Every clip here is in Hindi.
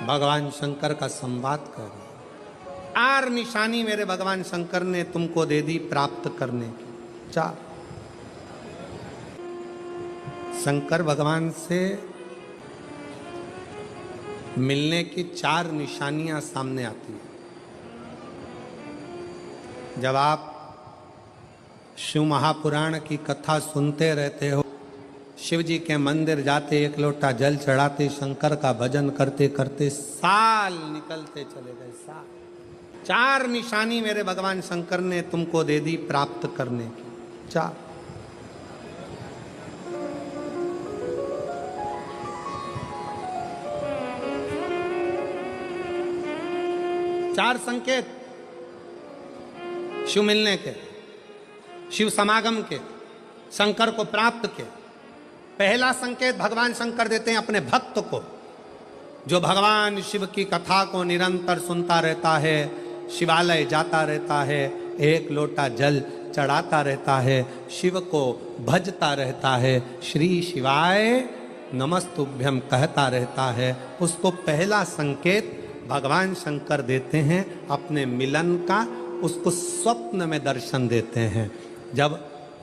भगवान शंकर का संवाद कर रहे। 4 निशानी मेरे भगवान शंकर ने तुमको दे दी प्राप्त करने की। 4 शंकर भगवान से मिलने की 4 निशानियां सामने आती है। जब आप शिव महापुराण की कथा सुनते रहते हो, शिव जी के मंदिर जाते, 1 लोटा जल चढ़ाते, शंकर का भजन करते करते साल निकलते चले गए। साल। 4 निशानी मेरे भगवान शंकर ने तुमको दे दी प्राप्त करने की। 4 संकेत शिव मिलने के, शिव समागम के, शंकर को प्राप्त के। पहला संकेत भगवान शंकर देते हैं अपने भक्त को, जो भगवान शिव की कथा को निरंतर सुनता रहता है, शिवालय जाता रहता है, 1 लोटा जल चढ़ाता रहता है, शिव को भजता रहता है, श्री शिवाय नमस्तुभ्यम कहता रहता है। उसको पहला संकेत भगवान शंकर देते हैं अपने मिलन का, उसको स्वप्न में दर्शन देते हैं। जब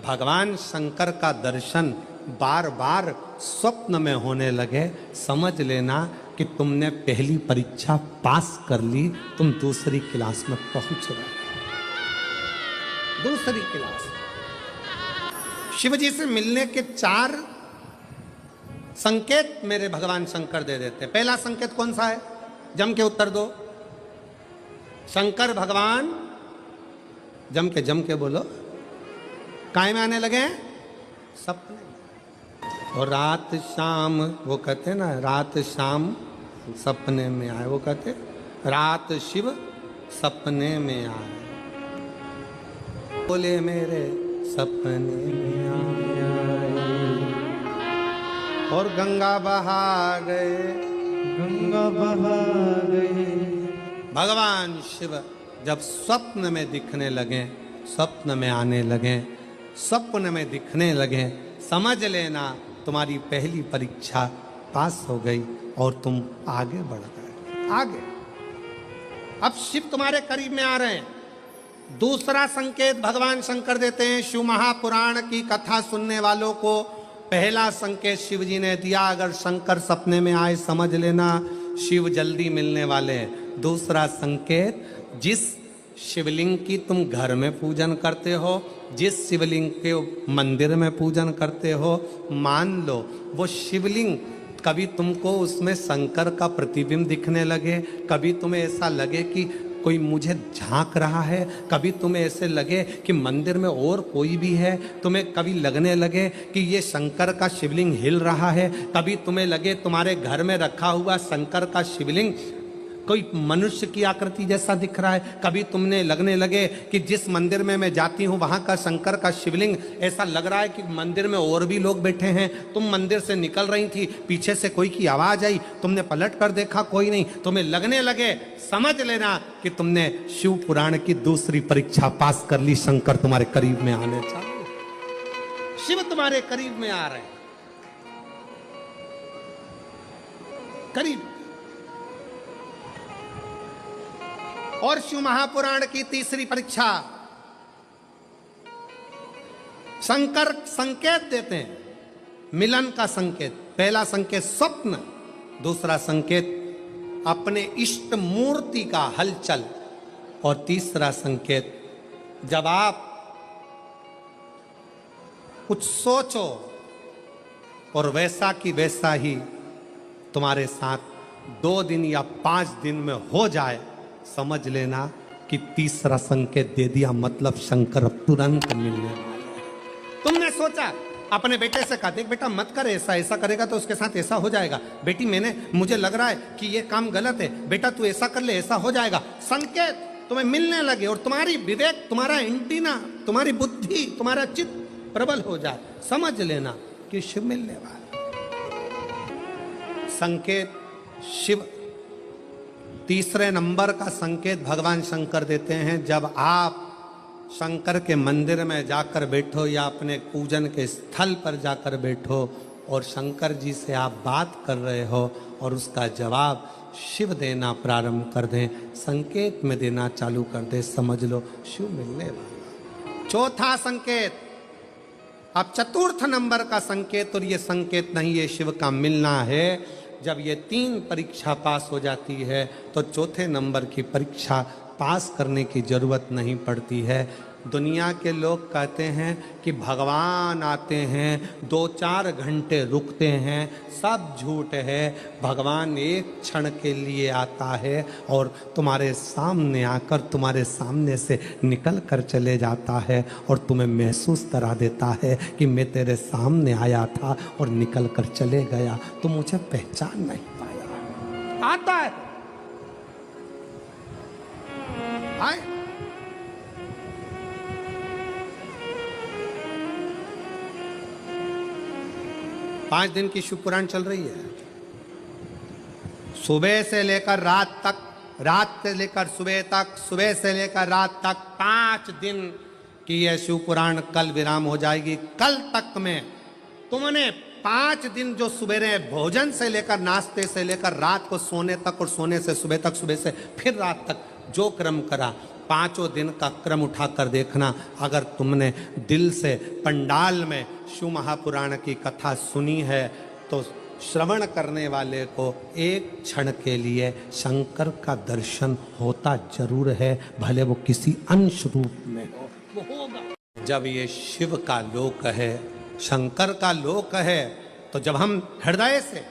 भगवान शंकर का दर्शन बार बार स्वप्न में होने लगे, समझ लेना कि तुमने पहली परीक्षा पास कर ली, तुम दूसरी क्लास में पहुंच गए। दूसरी क्लास। शिव जी से मिलने के 4 संकेत मेरे भगवान शंकर दे देते। पहला संकेत कौन सा है? जम के उत्तर दो। शंकर भगवान जम के बोलो। काय में आने लगे? सपने। और रात शाम, वो कहते ना, रात शाम सपने में आए। वो कहते रात शिव सपने में आए, बोले मेरे सपने में आए। और गंगा बहा गए, गंगा बहा गए। भगवान शिव जब स्वप्न में दिखने लगे, स्वप्न में आने लगे, स्वप्न में दिखने लगे, समझ लेना तुम्हारी पहली परीक्षा पास हो गई और तुम आगे बढ़ गए। आगे। अब शिव तुम्हारे करीब में आ रहे हैं। दूसरा संकेत भगवान शंकर देते हैं शिव महापुराण की कथा सुनने वालों को। पहला संकेत शिव जी ने दिया, अगर शंकर सपने में आए समझ लेना शिव जल्दी मिलने वाले हैं। दूसरा संकेत, जिस शिवलिंग की तुम घर में पूजन करते हो, जिस शिवलिंग के मंदिर में पूजन करते हो, मान लो वो शिवलिंग कभी तुमको उसमें शंकर का प्रतिबिंब दिखने लगे, कभी तुम्हें ऐसा लगे कि कोई मुझे झांक रहा है, कभी तुम्हें ऐसे लगे कि मंदिर में और कोई भी है, तुम्हें कभी लगने लगे कि ये शंकर का शिवलिंग हिल रहा है, कभी तुम्हें लगे तुम्हारे घर में रखा हुआ शंकर का शिवलिंग कोई मनुष्य की आकृति जैसा दिख रहा है, कभी तुमने लगने लगे कि जिस मंदिर में मैं जाती हूँ वहाँ का शंकर का शिवलिंग ऐसा लग रहा है कि मंदिर में और भी लोग बैठे हैं। तुम मंदिर से निकल रही थी, पीछे से कोई की आवाज़ आई, तुमने पलट कर देखा कोई नहीं, तुम्हें लगने लगे, समझ लेना कि तुमने शिव पुराण की दूसरी परीक्षा पास कर ली। शंकर तुम्हारे करीब में आने चाहिए, शिव तुम्हारे करीब में आ रहे हैं, करीब। और शिव महापुराण की तीसरी परीक्षा, शंकर संकेत देते हैं मिलन का संकेत। पहला संकेत स्वप्न, दूसरा संकेत अपने इष्ट मूर्ति का हलचल, और तीसरा संकेत जब आप कुछ सोचो और वैसा की वैसा ही तुम्हारे साथ 2 दिन या 5 दिन में हो जाए, समझ लेना कि तीसरा संकेत दे दिया, मतलब शंकर तुरंत मिलने वाले हैं। तुमने सोचा, अपने बेटे से कहा, देख बेटा मत कर ऐसा, ऐसा करेगा तो उसके साथ ऐसा हो जाएगा। बेटी मुझे लग रहा है कि ये काम गलत है, बेटा तू ऐसा कर ले, ऐसा हो जाएगा। संकेत तुम्हें मिलने लगे और तुम्हारी विवेक, तुम्हारा एंटीना, तुम्हारी बुद्धि, तुम्हारा चित्त प्रबल हो जाए, समझ लेना कि शिव मिलने वाला। संकेत शिव। तीसरे नंबर का संकेत भगवान शंकर देते हैं, जब आप शंकर के मंदिर में जाकर बैठो या अपने पूजन के स्थल पर जाकर बैठो, और शंकर जी से आप बात कर रहे हो और उसका जवाब शिव देना प्रारंभ कर दें, संकेत में देना चालू कर दे, समझ लो शिव मिलने वाला। चौथा संकेत, अब चतुर्थ नंबर का संकेत, और ये संकेत नहीं, ये शिव का मिलना है। जब ये 3 परीक्षा पास हो जाती है तो चौथे नंबर की परीक्षा पास करने की जरूरत नहीं पड़ती है। दुनिया के लोग कहते हैं कि भगवान आते हैं 2-4 घंटे रुकते हैं, सब झूठ है। भगवान एक क्षण के लिए आता है और तुम्हारे सामने आकर तुम्हारे सामने से निकल कर चले जाता है और तुम्हें महसूस करा देता है कि मैं तेरे सामने आया था और निकल कर चले गया, तो मुझे पहचान नहीं पाया। आता है आए। 5 दिन की शिव पुराण चल रही है, सुबह से लेकर रात तक, रात से लेकर सुबह तक, सुबह से लेकर रात तक 5 दिन की यह शिव पुराण कल विराम हो जाएगी। कल तक में तुमने 5 दिन जो सुबह भोजन से लेकर, नाश्ते से लेकर रात को सोने तक, और सोने से सुबह तक, सुबह से फिर रात तक जो क्रम करा, 5 दिन का क्रम उठाकर देखना। अगर तुमने दिल से पंडाल में शिव महापुराण की कथा सुनी है तो श्रवण करने वाले को एक क्षण के लिए शंकर का दर्शन होता जरूर है, भले वो किसी अंश रूप में हो, वो होगा। जब ये शिव का लोक है, शंकर का लोक है, तो जब हम हृदय से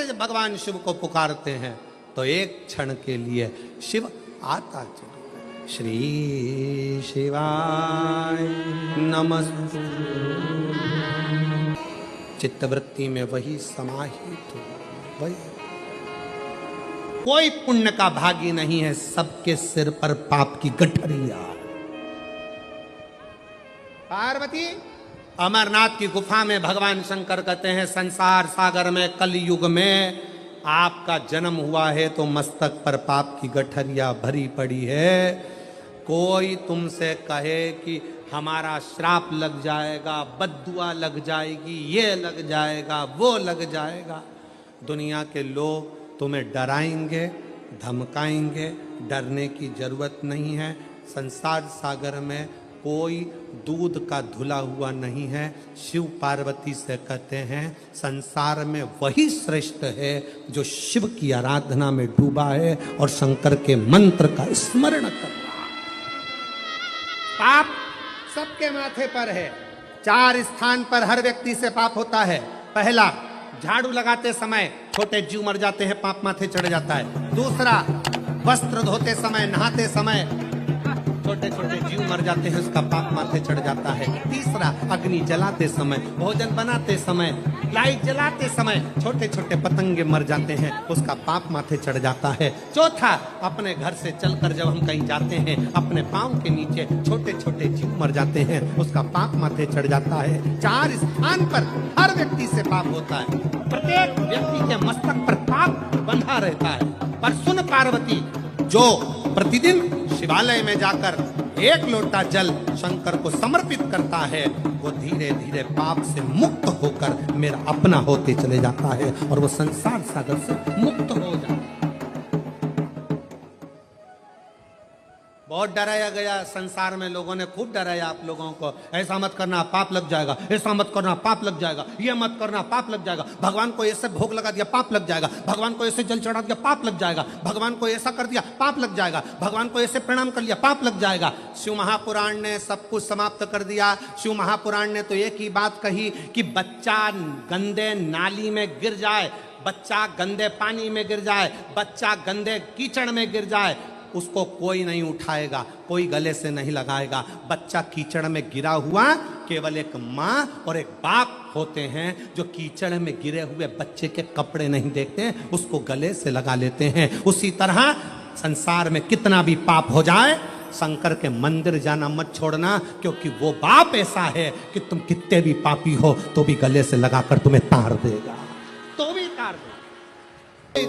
जब भगवान शिव को पुकारते हैं तो एक क्षण के लिए शिव आता जरूर है। श्री शिवाय नमस्तु। चित्तवृत्ति में वही समाहित हो, वही। कोई पुण्य का भागी नहीं है, सबके सिर पर पाप की गठरिया। पार्वती अमरनाथ की गुफा में भगवान शंकर कहते हैं, संसार सागर में कलयुग में आपका जन्म हुआ है तो मस्तक पर पाप की गठरिया भरी पड़ी है। कोई तुमसे कहे कि हमारा श्राप लग जाएगा, बद्दुआ लग जाएगी, ये लग जाएगा, वो लग जाएगा, दुनिया के लोग तुम्हें डराएंगे, धमकाएंगे। डरने की जरूरत नहीं है। संसार सागर में कोई दूध का धुला हुआ नहीं है। शिव पार्वती से कहते हैं, संसार में वही श्रेष्ठ है जो शिव की आराधना में डूबा है और शंकर के मंत्र का स्मरण कर रहा है। पाप सबके माथे पर है। 4 स्थान पर हर व्यक्ति से पाप होता है। पहला, झाड़ू लगाते समय छोटे जीव मर जाते हैं, पाप माथे चढ़ जाता है। दूसरा, वस्त्र धोते समय, नहाते समय छोटे छोटे जीव मर जाते हैं, उसका पाप माथे चढ़ जाता है। तीसरा, अग्नि जलाते समय, भोजन बनाते समय, लाइट जलाते समय छोटे छोटे पतंगे मर जाते हैं, उसका पाप माथे चढ़ जाता है। चौथा, अपने घर से चलकर जब हम कहीं जाते हैं, अपने पांव के नीचे छोटे छोटे जीव मर जाते हैं, उसका पाप माथे चढ़ जाता है। 4 स्थान पर हर व्यक्ति से पाप होता है। प्रत्येक व्यक्ति के मस्तक पर पाप बंधा रहता है। पर सुन पार्वती, जो प्रतिदिन शिवालय में जाकर 1 लोटा जल शंकर को समर्पित करता है, वो धीरे धीरे पाप से मुक्त होकर मेरा अपना होते चले जाता है और वो संसार सागर से मुक्त हो जाता है। बहुत डराया गया संसार में, लोगों ने खूब डराया आप लोगों को, ऐसा मत करना पाप लग जाएगा, ऐसा मत करना पाप लग जाएगा, ये मत करना पाप लग जाएगा, भगवान को ऐसे भोग लगा दिया पाप लग जाएगा, भगवान को ऐसे जल चढ़ा दिया पाप लग जाएगा, भगवान को ऐसा कर दिया पाप लग जाएगा, भगवान को ऐसे प्रणाम कर लिया पाप लग जाएगा। शिव महापुराण ने सब कुछ समाप्त कर दिया। शिव महापुराण ने तो एक ही बात कही कि बच्चा गंदे नाली में गिर जाए, बच्चा गंदे पानी में गिर जाए, बच्चा गंदे कीचड़ में गिर जाए, उसको कोई नहीं उठाएगा, कोई गले से नहीं लगाएगा। बच्चा कीचड़ में गिरा हुआ केवल एक माँ और एक बाप होते हैं जो कीचड़ में गिरे हुए बच्चे के कपड़े नहीं देखते, उसको गले से लगा लेते हैं। उसी तरह संसार में कितना भी पाप हो जाए, शंकर के मंदिर जाना मत छोड़ना, क्योंकि वो बाप ऐसा है कि तुम कितने भी पापी हो तो भी गले से लगाकर तुम्हें तार देगा, तो भी तार देगा।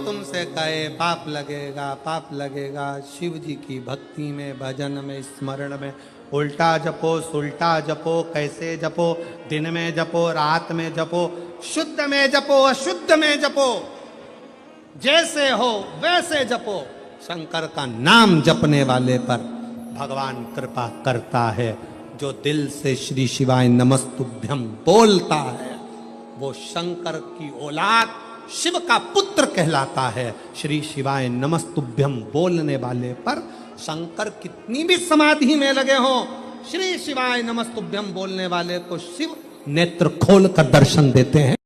तुमसे कहे पाप लगेगा, पाप लगेगा, शिव जी की भक्ति में, भजन में, स्मरण में उल्टा जपो, सुल्टा जपो, कैसे जपो, दिन में जपो, रात में जपो, शुद्ध में जपो, अशुद्ध में जपो, जैसे हो वैसे जपो। शंकर का नाम जपने वाले पर भगवान कृपा करता है। जो दिल से श्री शिवाय नमस्तुभ्यम बोलता है वो शंकर की औलाद, शिव का पुत्र कहलाता है। श्री शिवाय नमस्तुभ्यम बोलने वाले पर शंकर कितनी भी समाधि में लगे हो, श्री शिवाय नमस्तुभ्यम बोलने वाले को शिव नेत्र खोल कर दर्शन देते हैं।